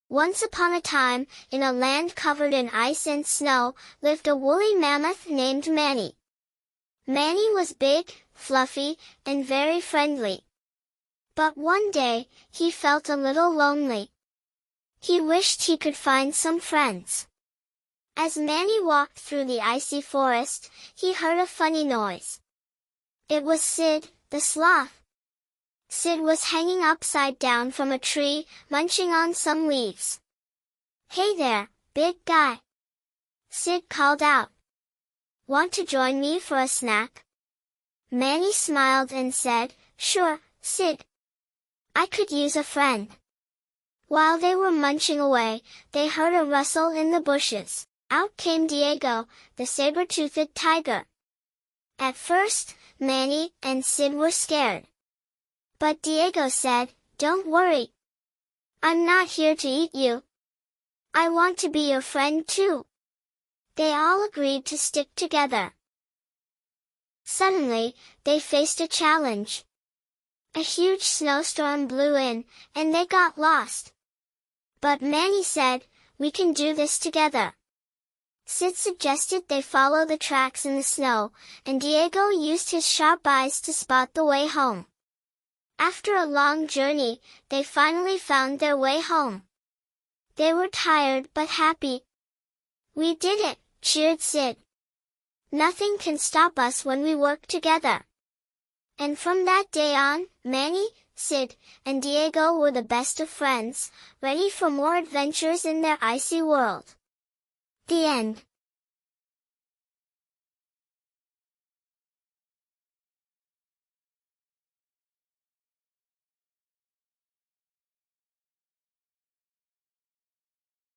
Once upon a time, in a land covered in ice and snow, lived a woolly mammoth named Manny. Manny was big, fluffy, and very friendly. But one day, he felt a little lonely. He wished he could find some friends. As Manny walked through the icy forest, he heard a funny noise. It was Sid, the sloth. Sid was hanging upside down from a tree, munching on some leaves. "Hey there, big guy!" Sid called out. "Want to join me for a snack?" Manny smiled and said, "Sure, Sid. I could use a friend." While they were munching away, they heard a rustle in the bushes. Out came Diego, the saber-toothed tiger. At first, Manny and Sid were scared. But Diego said, "Don't worry. I'm not here to eat you. I want to be your friend too." They all agreed to stick together. Suddenly, they faced a challenge. A huge snowstorm blew in, and they got lost. But Manny said, "We can do this together." Sid suggested they follow the tracks in the snow, and Diego used his sharp eyes to spot the way home. After a long journey, they finally found their way home. They were tired but happy. "We did it," cheered Sid. "Nothing can stop us when we work together." And from that day on, Manny, Sid, and Diego were the best of friends, ready for more adventures in their icy world. The end.